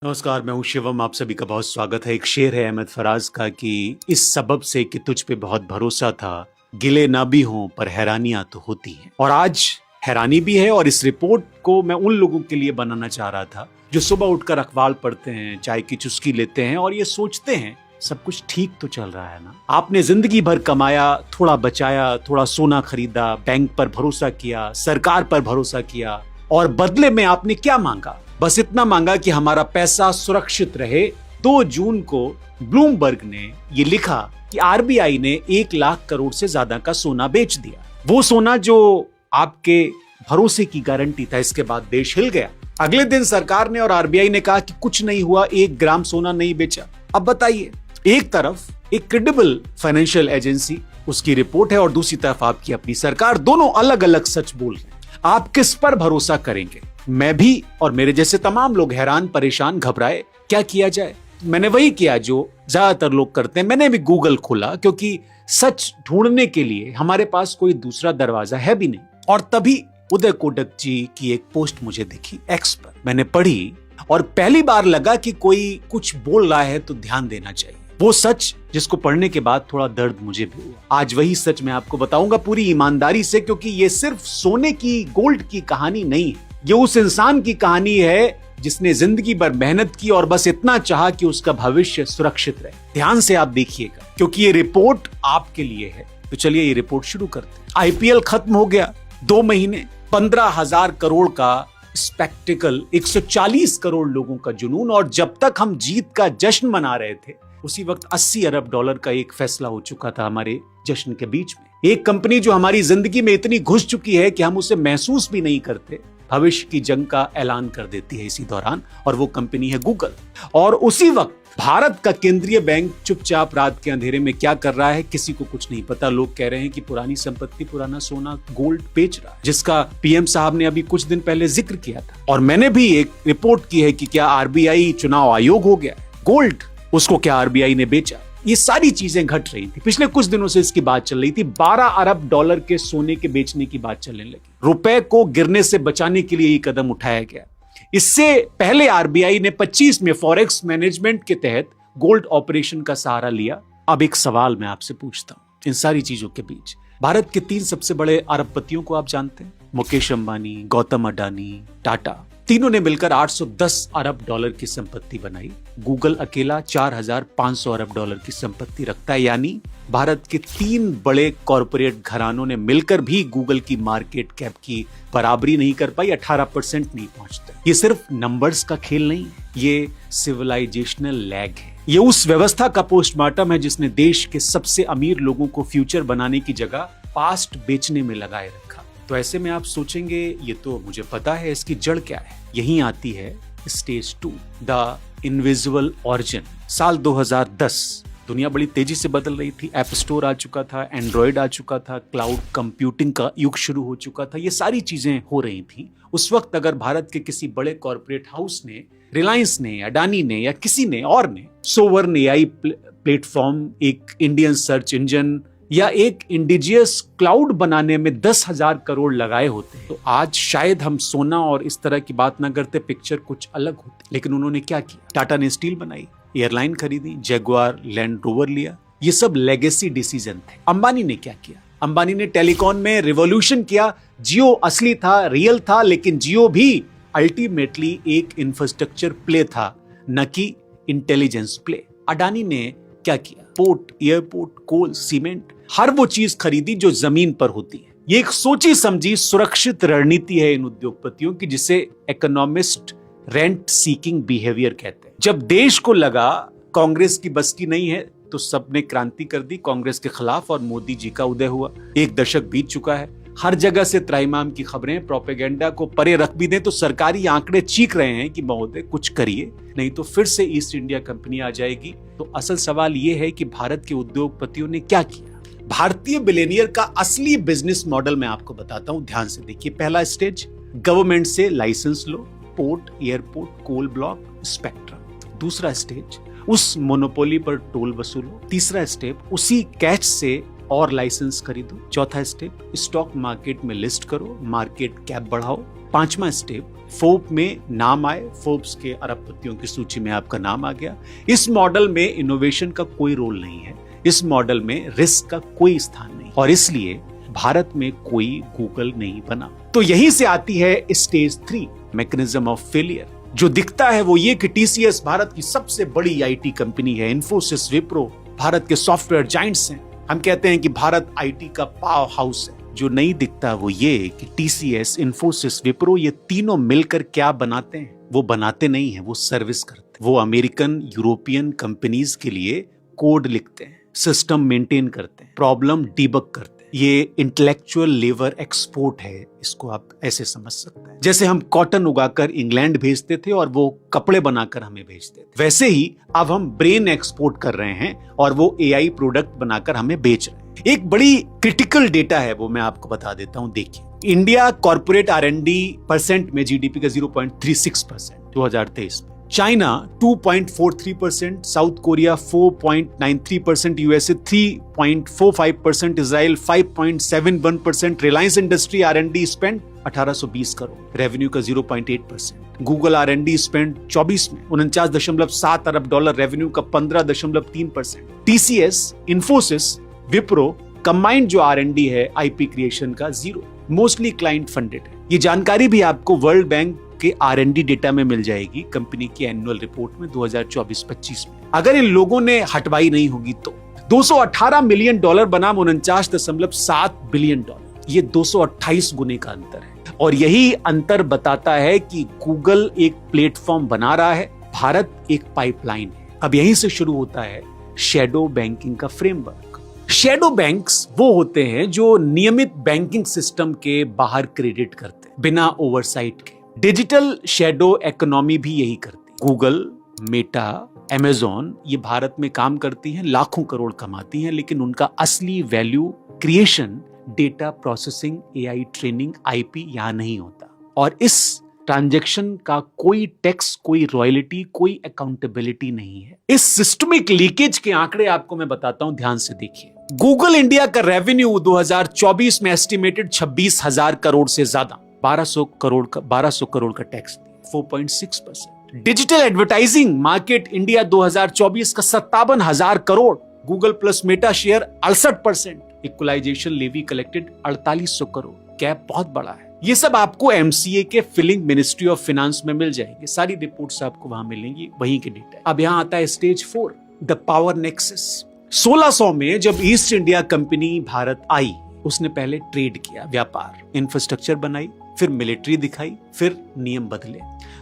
नमस्कार, मैं हूं शिवम। आप सभी का बहुत स्वागत है। एक शेर है अहमद फराज का कि इस सबब से कि तुझ पे बहुत भरोसा था, गिले ना भी हों पर हैरानियां तो होती हैं। और आज हैरानी भी है। और इस रिपोर्ट को मैं उन लोगों के लिए बनाना चाह रहा था जो सुबह उठकर अखबार पढ़ते हैं, चाय की चुस्की लेते हैं और ये सोचते हैं सब कुछ ठीक तो चल रहा है ना। आपने जिंदगी भर कमाया, थोड़ा बचाया, थोड़ा सोना खरीदा, बैंक पर भरोसा किया, सरकार पर भरोसा किया और बदले में आपने क्या मांगा? बस इतना मांगा कि हमारा पैसा सुरक्षित रहे। 2 जून को ब्लूमबर्ग ने ये लिखा कि आरबीआई ने 1 लाख करोड़ से ज्यादा का सोना बेच दिया। वो सोना जो आपके भरोसे की गारंटी था। इसके बाद देश हिल गया। अगले दिन सरकार ने और आरबीआई ने कहा कि कुछ नहीं हुआ, 1 ग्राम सोना नहीं बेचा। अब बताइए, एक तरफ एक क्रेडिबल फाइनेंशियल एजेंसी उसकी रिपोर्ट है और दूसरी तरफ आपकी अपनी सरकार, दोनों अलग अलग सच बोल रहे हैं। आप किस पर भरोसा करेंगे? मैं भी और मेरे जैसे तमाम लोग हैरान, परेशान, घबराए। क्या किया जाए? मैंने वही किया जो ज्यादातर लोग करते हैं। मैंने भी गूगल खोला क्योंकि सच ढूंढने के लिए हमारे पास कोई दूसरा दरवाजा है भी नहीं। और तभी उदय कोटक जी की एक पोस्ट मुझे दिखी एक्स पर। मैंने पढ़ी और पहली बार लगा कि कोई कुछ बोल रहा है तो ध्यान देना चाहिए। वो सच जिसको पढ़ने के बाद थोड़ा दर्द मुझे भी हुआ। आज वही सच मैं आपको बताऊंगा पूरी ईमानदारी से, क्योंकि ये सिर्फ सोने की, गोल्ड की कहानी नहीं है। ये उस इंसान की कहानी है जिसने जिंदगी भर मेहनत की और बस इतना चाहा कि उसका भविष्य सुरक्षित रहे। ध्यान से आप देखिएगा क्योंकि ये रिपोर्ट आपके लिए है। तो चलिए ये रिपोर्ट शुरू करते हैं। आईपीएल खत्म हो गया, 2 महीने, 15,000 करोड़ का स्पेक्टिकल, 140 करोड़ लोगों का जुनून। और जब तक हम जीत का जश्न मना रहे थे उसी वक्त $80 अरब का एक फैसला हो चुका था हमारे जश्न के बीच में। एक कंपनी जो हमारी जिंदगी में इतनी घुस चुकी है कि हम उसे महसूस भी नहीं करते, भविष्य की जंग का ऐलान कर देती है इसी दौरान, और वो कंपनी है गूगल। और उसी वक्त भारत का केंद्रीय बैंक चुपचाप रात के अंधेरे में क्या कर रहा है किसी को कुछ नहीं पता। लोग कह रहे हैं कि पुरानी संपत्ति, पुराना सोना, गोल्ड बेच रहा है, जिसका पीएम साहब ने अभी कुछ दिन पहले जिक्र किया था। और मैंने भी एक रिपोर्ट की है कि क्या आरबीआई चुनाव आयोग हो गया? गोल्ड, उसको क्या आरबीआई ने बेचा? ये सारी चीजें घट रही थी। पिछले कुछ दिनों से इसकी बात चल रही थी। $12 अरब के सोने के बेचने की बात चलने लगी। रुपए को गिरने से बचाने के लिए ये कदम उठाया गया। इससे पहले आरबीआई ने 25 में फॉरेक्स मैनेजमेंट के तहत गोल्ड ऑपरेशन का सहारा लिया। अब एक सवाल मैं आपसे पूछता हूं, इन सारी चीजों के बीच भारत के 3 सबसे बड़े अरबपतियों को आप जानते हैं? मुकेश अंबानी, गौतम अडानी, टाटा। तीनों ने मिलकर $810 अरब की संपत्ति बनाई। गूगल अकेला $4,500 अरब की संपत्ति रखता है। यानी भारत के 3 बड़े कॉरपोरेट घरानों ने मिलकर भी गूगल की मार्केट कैप की बराबरी नहीं कर पाई, 18% नहीं पहुंचते। ये सिर्फ नंबर्स का खेल नहीं है, ये सिविलाइजेशनल लैग है। ये उस व्यवस्था का पोस्टमार्टम है जिसने देश के सबसे अमीर लोगों को फ्यूचर बनाने की जगह पास्ट बेचने में लगाए रखा। तो ऐसे में आप सोचेंगे ये तो मुझे पता है, इसकी जड़ क्या है? यहीं आती है स्टेज 2, द इनविजिबल ऑरिजिन। साल 2010, दुनिया बड़ी तेजी से बदल रही थी। ऐप स्टोर आ चुका था, एंड्रॉयड आ चुका था, क्लाउड कंप्यूटिंग का युग शुरू हो चुका था। ये सारी चीजें हो रही थी। उस वक्त अगर भारत के किसी बड़े कॉर्पोरेट हाउस ने, रिलायंस ने, अडानी ने या किसी ने और ने सोवरन एआई प्लेटफॉर्म, एक इंडियन सर्च इंजन या एक इंडिजियस क्लाउड बनाने में 10,000 करोड़ लगाए होते तो आज शायद हम सोना और इस तरह की बात ना करते, पिक्चर कुछ अलग होती। लेकिन उन्होंने क्या किया? टाटा ने स्टील बनाई, एयरलाइन खरीदी, जैगुआर लैंड रोवर लिया। ये सब लेगेसी डिसीजन थे। अंबानी ने क्या किया? अंबानी ने टेलीकॉम में रिवॉल्यूशन किया। जियो असली था, रियल था, लेकिन जियो भी अल्टीमेटली एक इंफ्रास्ट्रक्चर प्ले था, न कि इंटेलिजेंस प्ले। अडानी ने क्या किया? पोर्ट, एयरपोर्ट, कोल, सीमेंट, हर वो चीज खरीदी जो जमीन पर होती है। ये एक सोची समझी सुरक्षित रणनीति है इन उद्योगपतियों की, जिसे इकोनॉमिस्ट रेंट सीकिंग बिहेवियर कहते हैं। जब देश को लगा कांग्रेस की बस की नहीं है तो सबने क्रांति कर दी कांग्रेस के खिलाफ और मोदी जी का उदय हुआ। 1 दशक बीत चुका है। हर जगह से त्राइमाम की खबरें, प्रोपेगेंडा को परे रख भी दें तो सरकारी आंकड़े चीख रहे हैं कि महोदय कुछ करिए, नहीं तो फिर से ईस्ट इंडिया कंपनी आ जाएगी। तो असल सवाल यह है कि भारत के उद्योगपतियों ने क्या किया? भारतीय बिलियनियर का असली बिजनेस मॉडल मैं आपको बताता हूं, ध्यान से देखिए। पहला स्टेज, गवर्नमेंट से लाइसेंस लो, port, airport, coal block, spectrum. दूसरा स्टेज, उस मोनोपोली पर टोल वसूलो। तीसरा स्टेप, उसी कैश से और लाइसेंस खरीदो। चौथा स्टेप, स्टॉक मार्केट में लिस्ट करो, मार्केट कैप बढ़ाओ। पांचवा स्टेप, फोर्ब्स में नाम आए, फोर्ब्स के अरबपतियों की सूची में आपका नाम आ गया। इस मॉडल में इनोवेशन का कोई रोल नहीं है, इस मॉडल में रिस्क का कोई स्थान नहीं, और इसलिए भारत में कोई गूगल नहीं बना। तो यहीं से आती है स्टेज 3, मैकेनिज्म ऑफ फेलियर। जो दिखता है वो ये कि टीसीएस भारत की सबसे बड़ी आईटी कंपनी है, इन्फोसिस, विप्रो भारत के सॉफ्टवेयर जायंट्स हैं। हम कहते हैं कि भारत आईटी का पावर हाउस है। जो नहीं दिखता वो ये कि टीसीएस, इन्फोसिस, विप्रो ये तीनों मिलकर क्या बनाते हैं? वो बनाते नहीं है, वो सर्विस करते हैं। वो अमेरिकन, यूरोपियन कंपनीज के लिए कोड लिखते हैं, सिस्टम मेंटेन करते हैं, प्रॉब्लम डिबग करते हैं। ये इंटेलेक्चुअल लेबर एक्सपोर्ट है, इसको आप ऐसे समझ सकते हैं। जैसे हम कॉटन उगाकर इंग्लैंड भेजते थे और वो कपड़े बनाकर हमें भेजते थे, वैसे ही अब हम ब्रेन एक्सपोर्ट कर रहे हैं और वो एआई प्रोडक्ट बनाकर हमें बेच रहे हैं। एक बड़ी क्रिटिकल डेटा है, वो मैं आपको बता देता हूं। देखिए, इंडिया कॉर्पोरेट आर&डी परसेंट में जीडीपी का 0.36% 2023 में, China 2.43%, South Korea 4.93%, USA 3.45%, Israel 5.71%, Reliance industry R and D spend 1820 crore, revenue का 0.8%, गूगल आर&डी स्पेंड 24 में 49.7 अरब डॉलर, रेवेन्यू का 15.3%, टीसीएस, इन्फोसिस, विप्रो कंबाइंड जो आर&डी है आईपी क्रिएशन का 0, मोस्टली क्लाइंट फंडेड है। ये जानकारी भी आपको वर्ल्ड बैंक के आर&डी डेटा में मिल जाएगी, कंपनी की एनुअल रिपोर्ट में 2024-25 में। अगर इन लोगों ने हटवाई नहीं होगी तो 218 मिलियन डॉलर बनाम 49.7 बिलियन डॉलर, ये 228 गुने का अंतर है। और यही अंतर बताता है कि गूगल एक प्लेटफॉर्म बना रहा है, भारत एक पाइपलाइन है। अब यहीं से शुरू होता है शैडो बैंकिंग का फ्रेमवर्क। शैडो बैंक्स वो होते हैं जो नियमित बैंकिंग सिस्टम के बाहर क्रेडिट करते हैं बिना ओवरसाइट के। डिजिटल शैडो इकोनॉमी भी यही करती है। गूगल, मेटा, अमेज़न ये भारत में काम करती हैं, लाखों करोड़ कमाती हैं, लेकिन उनका असली value creation, data processing, AI training, IP यहां नहीं होता। और इस ट्रांजैक्शन का कोई टैक्स, कोई रॉयल्टी, कोई अकाउंटेबिलिटी नहीं है। इस सिस्टमिक लीकेज के आंकड़े आपको मैं बताता हूं, ध्यान से देखिए। गूगल इंडिया का रेवेन्यू 2024 में एस्टिमेटेड 26,000 करोड़ से ज्यादा, 1200 करोड़ का tax, 4.6%। Digital advertising market India 2024 का 57,000 crore, Google plus Meta share 68%, equalisation levy collected 4800 crore, gap बहुत बड़ा है। ये सब आपको एमसीए के फिलिंग मिनिस्ट्री ऑफ फाइनेंस में मिल जाएंगे, सारी रिपोर्ट्स आपको वहां मिलेंगी, वहीं के डेटा। अब यहां आता है स्टेज 4, द पावर नेक्सस। 1600 में जब ईस्ट इंडिया कंपनी भारत आई, उसने पहले ट्रेड किया, व्यापार, इंफ्रास्ट्रक्चर बनाई, फिर मिलिट्री दिखाई, फिर नियम बदले।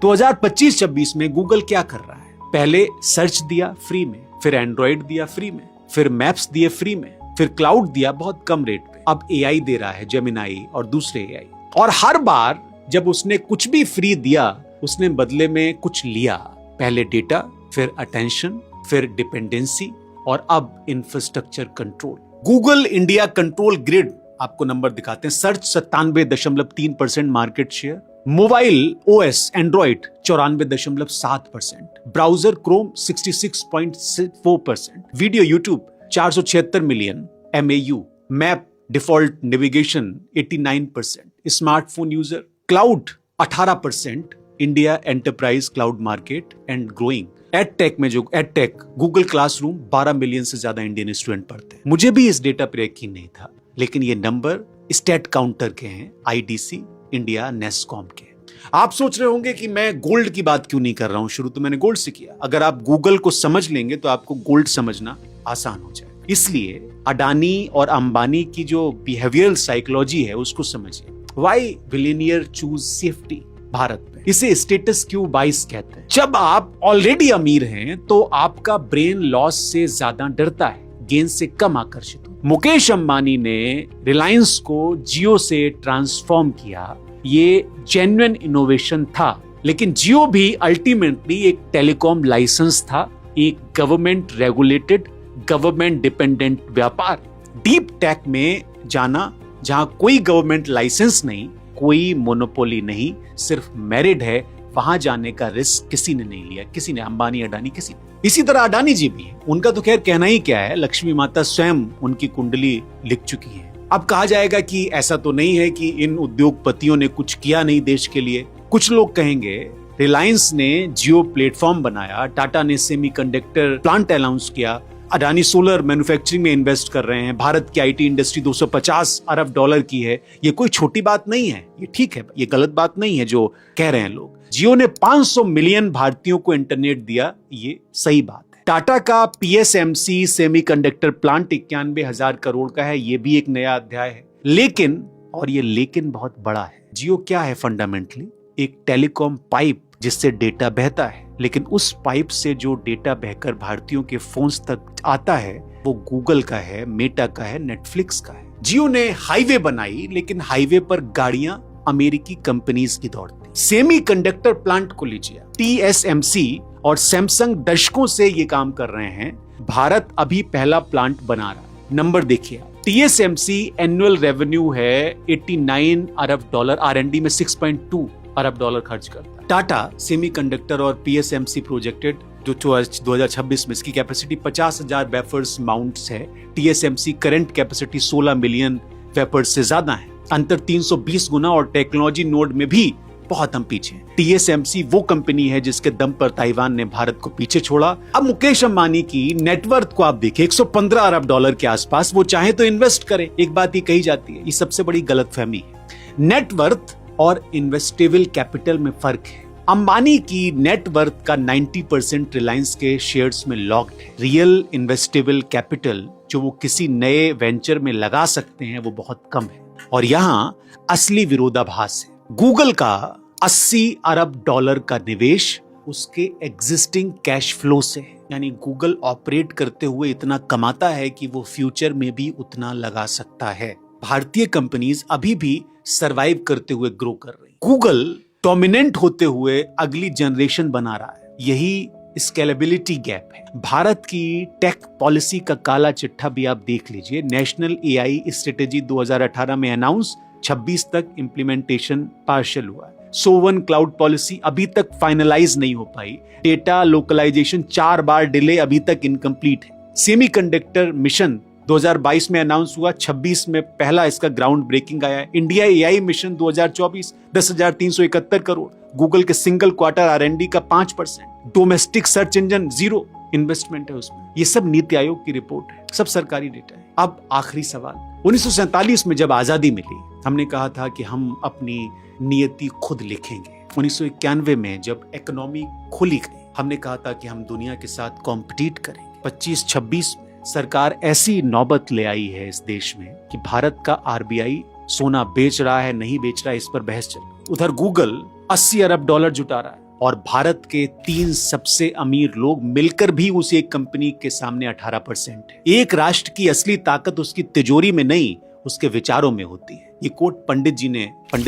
2025-26 में गूगल क्या कर रहा है? पहले सर्च दिया फ्री में, फिर एंड्रॉइड दिया फ्री में, फिर मैप्स दिए फ्री में, फिर क्लाउड दिया बहुत कम रेट पे, अब एआई दे रहा है, जेमिनाई और दूसरे एआई। और हर बार जब उसने कुछ भी फ्री दिया, उसने बदले में कुछ लिया। पहले डेटा, फिर अटेंशन, फिर डिपेंडेंसी, और अब infrastructure control. Google India control grid आपको नंबर दिखाते हैं। Search 97.3% market share, mobile OS Android 94.7%, browser Chrome 66.4%, video YouTube 476 million MAU, map default navigation 89%, smartphone user, cloud 18%, India enterprise cloud market and growing. Edtech में जो edtech Google classroom 12 million से ज्यादा Indian student पढ़ते हैं। मुझे भी इस data पर यकीन नहीं था, लेकिन ये नंबर स्टेट काउंटर के हैं, IDC, इंडिया, नेस्कॉम के। आप सोच रहे होंगे कि मैं गोल्ड की बात क्यों नहीं कर रहा हूं, शुरू तो मैंने गोल्ड से किया। अगर आप गूगल को समझ लेंगे तो आपको गोल्ड समझना आसान हो जाए। इसलिए अडानी और अंबानी की जो बिहेवियरल साइकोलॉजी है उसको समझिए। Why billionaire choose safety Bharat में, इसे स्टेटस क्यू बाइस कहते हैं। जब आप ऑलरेडी अमीर हैं तो आपका ब्रेन लॉस से ज्यादा डरता है, गेन से कम आकर्षित हो। मुकेश अंबानी ने रिलायंस को जियो से ट्रांसफॉर्म किया, ये जेन्युइन इनोवेशन था। लेकिन जियो भी अल्टीमेटली एक टेलीकॉम लाइसेंस था, एक गवर्नमेंट रेगुलेटेड, गवर्नमेंट डिपेंडेंट व्यापार। डीप टेक में जाना जहां कोई गवर्नमेंट लाइसेंस नहीं, कोई मोनोपोली नहीं, सिर्फ मेरिट है, वहां जाने का रिस्क किसी ने नहीं लिया, किसी ने, अंबानी अडानी किसी ने। इसी तरह अडानी जी भी है, उनका तो खैर कहना ही क्या है, लक्ष्मी माता स्वयं उनकी कुंडली लिख चुकी है। अब कहा जाएगा कि ऐसा तो नहीं है कि इन उद्योगपतियों ने कुछ किया नहीं देश के लिए। कुछ लोग कहेंगे रिलायंस ने जियो प्लेटफॉर्म बनाया, टाटा ने सेमीकंडक्टर प्लांट अनाउंस किया, अडानी सोलर मैन्युफैक्चरिंग में इन्वेस्ट कर रहे हैं, भारत की आईटी इंडस्ट्री 250 अरब डॉलर की है। ये कोई छोटी बात नहीं है, ये ठीक है, ये गलत बात नहीं है जो कह रहे हैं लोग। जियो ने 500 मिलियन भारतीयों को इंटरनेट दिया, ये सही बात है। टाटा का पीएसएमसी सेमीकंडक्टर प्लांट 91,000 करोड़ का है, ये भी एक नया अध्याय है। लेकिन, और ये लेकिन बहुत बड़ा है, जियो क्या है फंडामेंटली? एक टेलीकॉम पाइप जिससे डेटा बहता है, लेकिन उस पाइप से जो डेटा बहकर भारतीयों के फोन्स तक आता है वो गूगल का है, मेटा का है, नेटफ्लिक्स का है। जियो ने हाईवे बनाई, लेकिन हाईवे पर गाड़ियां अमेरिकी कंपनीज की दौड़ती। सेमीकंडक्टर प्लांट को लीजिए, टीएसएमसी और सैमसंग दशकों से ये काम कर रहे हैं, भारत अभी पहला प्लांट बना रहा है। नंबर देखिए, टीएसएमसी एनुअल रेवेन्यू है 89 अरब डॉलर, आरएनडी में 6.2 अरब डॉलर खर्च करता है। टाटा सेमीकंडक्टर और पीएसएमसी प्रोजेक्टेड जो 2026 में इसकी कैपेसिटी 50,000 वेफर्स माउंट्स है। TSMC current capacity 16 million wafers से ज्यादा है, अंतर 320 गुना, और टेक्नोलॉजी नोड में भी बहुत हम पीछे हैं। टीएसएमसी वो कंपनी है जिसके दम पर ताइवान ने भारत को पीछे छोड़ा। अब मुकेश अंबानी की नेटवर्थ को आप देखिए, 115 अरब डॉलर के आसपास, वो चाहे तो इन्वेस्ट करे। एक बात ये कही जाती है, ये सबसे बड़ी गलतफहमी है। नेटवर्थ और इन्वेस्टेबल कैपिटल में फर्क है। अंबानी की नेटवर्थ का 90% रिलायंस के शेयर्स में लॉक्ड है। रियल इन्वेस्टेबल कैपिटल जो वो किसी नए वेंचर में लगा सकते हैं वो बहुत कम है, और यहाँ असली विरोधाभास है। गूगल का 80 अरब डॉलर का निवेश उसके एग्जिस्टिंग कैश फ्लो से है, यानी गूगल ऑपरेट करते हुए इतना कमाता है कि वो फ्यूचर में भी उतना लगा सकता है। भारतीय कंपनीज अभी भी सरवाइव करते हुए ग्रो कर रही। गूगल डोमिनेंट होते हुए अगली जनरेशन बना रहा है, यही स्केलेबिलिटी गैप है। भारत की टेक पॉलिसी का काला चिट्ठा भी आप देख लीजिए। नेशनल एआई स्ट्रेटेजी 2018 में अनाउंस, 26 तक इंप्लीमेंटेशन पार्शियल हुआ है। सोवन क्लाउड पॉलिसी अभी तक फाइनलाइज नहीं हो पाई। डेटा लोकलाइजेशन 4 बार डिले, अभी तक इनकम्प्लीट है। सेमीकंडक्टर मिशन 2022 में अनाउंस हुआ, 26 में पहला इसका ग्राउंड ब्रेकिंग आया है। India AI mission 2024 10,371 crore, Google के सिंगल क्वार्टर आरएनडी का 5%, डोमेस्टिक सर्च इंजन 0 इन्वेस्टमेंट है उसमें। ये सब नीति आयोग की रिपोर्ट है, सब सरकारी डेटा है। अब आखिरी सवाल, 1947 में जब आजादी मिली, हमने कहा था कि हम अपनी नियति खुद लिखेंगे। 1991 में जब इकोनॉमी खुली गई, हमने कहा था कि हम दुनिया के साथ कॉम्पिटिट करेंगे। 25-26 में सरकार ऐसी नौबत ले आई है इस देश में कि भारत का आरबीआई सोना बेच रहा है, नहीं बेच रहा है, इस पर बहस चल रही है। उधर गूगल 80 अरब डॉलर जुटा रहा है, और भारत के 3 सबसे अमीर लोग मिलकर भी उस एक कंपनी के सामने 18% है। एक राष्ट्र की असली ताकत उसकी तिजोरी में नहीं, उसके विचारों में होती है। ये कोट पंडित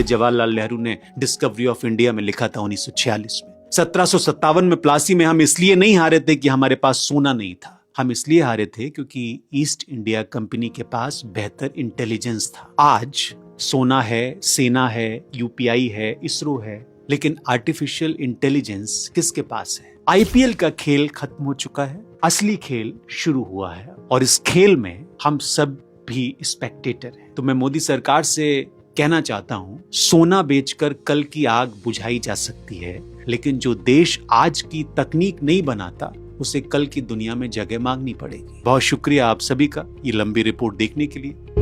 जवाहरलाल नेहरू ने डिस्कवरी ऑफ इंडिया में लिखा था 1946 में। 1757 में प्लासी में हम इसलिए नहीं हारे थे कि हमारे पास सोना नहीं था, हम इसलिए हारे थे क्योंकि ईस्ट इंडिया कंपनी के पास बेहतर इंटेलिजेंस था। आज सोना है, सेना है, यूपीआई है, इसरो है, लेकिन आर्टिफिशियल इंटेलिजेंस किसके पास है? आईपीएल का खेल खत्म हो चुका है, असली खेल शुरू हुआ है, और इस खेल में हम सब भी स्पेक्टेटर हैं। तो मैं मोदी सरकार से कहना चाहता हूं, सोना बेचकर कल की आग बुझाई जा सकती है, लेकिन जो देश आज की तकनीक नहीं बनाता उसे कल की दुनिया में जगह मांगनी पड़ेगी। बहुत शुक्रिया आप सभी का ये लंबी रिपोर्ट देखने के लिए।